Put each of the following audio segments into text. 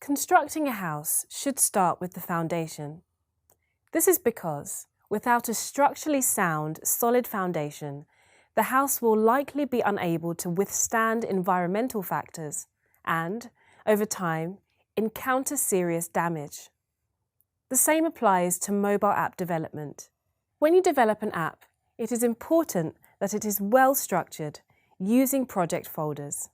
Constructing a house should start with the foundation. This is because, without a structurally sound, solid foundation, the house will likely be unable to withstand environmental factors and, over time, encounter serious damage. The same applies to mobile app development. When you develop an app, it is important that it is well structured, using project folders.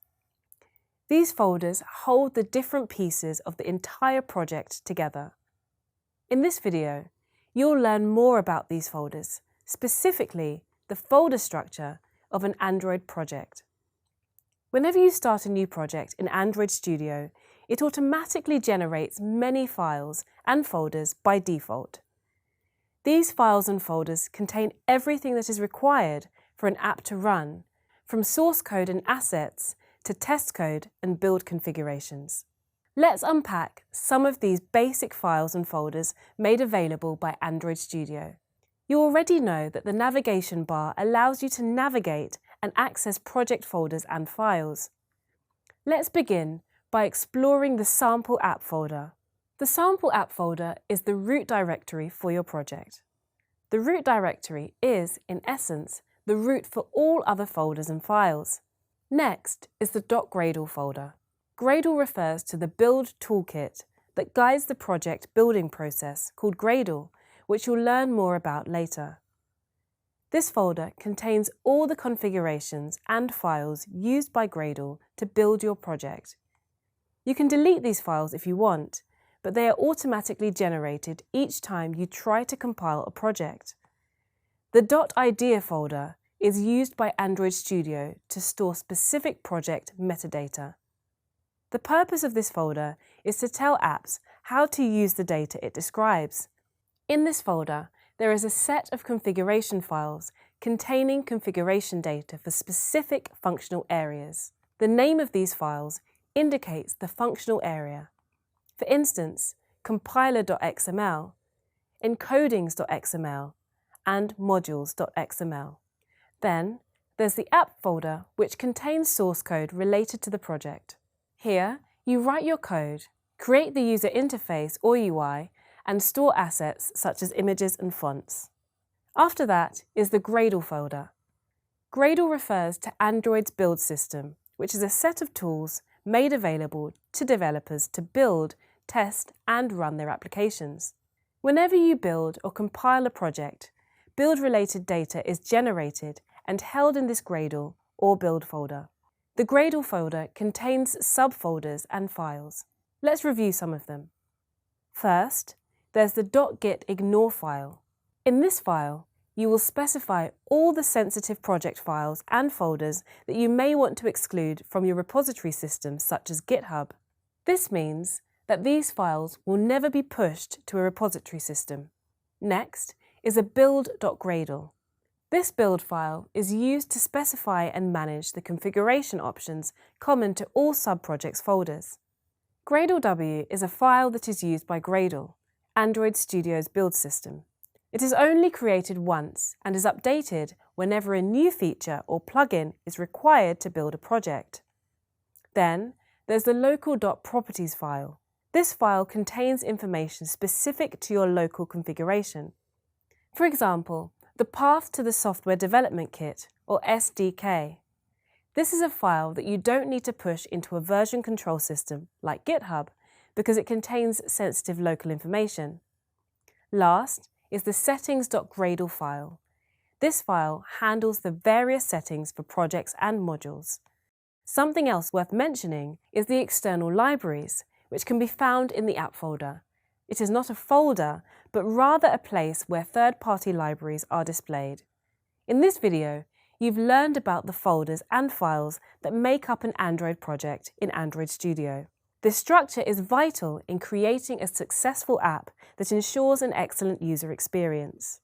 These folders hold the different pieces of the entire project together. In this video, you'll learn more about these folders, specifically the folder structure of an Android project. Whenever you start a new project in Android Studio, it automatically generates many files and folders by default. These files and folders contain everything that is required for an app to run, from source code and assets to test code and build configurations. Let's unpack some of these basic files and folders made available by Android Studio. You already know that the navigation bar allows you to navigate and access project folders and files. Let's begin by exploring the sample app folder. The sample app folder is the root directory for your project. The root directory is, in essence, the root for all other folders and files. Next is the .gradle folder. Gradle refers to the build toolkit that guides the project building process called Gradle, which you'll learn more about later. This folder contains all the configurations and files used by Gradle to build your project. You can delete these files if you want, but they are automatically generated each time you try to compile a project. The .idea folder is used by Android Studio to store specific project metadata. The purpose of this folder is to tell apps how to use the data it describes. In this folder, there is a set of configuration files containing configuration data for specific functional areas. The name of these files indicates the functional area. For instance, compiler.xml, encodings.xml, and modules.xml. Then, there's the app folder, which contains source code related to the project. Here, you write your code, create the user interface or UI, and store assets such as images and fonts. After that is the Gradle folder. Gradle refers to Android's build system, which is a set of tools made available to developers to build, test, and run their applications. Whenever you build or compile a project, build-related data is generated and held in this Gradle or build folder. The Gradle folder contains subfolders and files. Let's review some of them. First, there's the .git ignore file. In this file, you will specify all the sensitive project files and folders that you may want to exclude from your repository systems such as GitHub. This means that these files will never be pushed to a repository system. Next is a build.gradle. This build file is used to specify and manage the configuration options common to all subprojects folders. gradlew is a file that is used by Gradle, Android Studio's build system. It is only created once and is updated whenever a new feature or plugin is required to build a project. Then, there's the local.properties file. This file contains information specific to your local configuration. For example, the path to the software development kit, or SDK. This is a file that you don't need to push into a version control system like GitHub because it contains sensitive local information. Last is the settings.gradle file. This file handles the various settings for projects and modules. Something else worth mentioning is the external libraries, which can be found in the app folder. It is not a folder, but rather a place where third-party libraries are displayed. In this video, you've learned about the folders and files that make up an Android project in Android Studio. This structure is vital in creating a successful app that ensures an excellent user experience.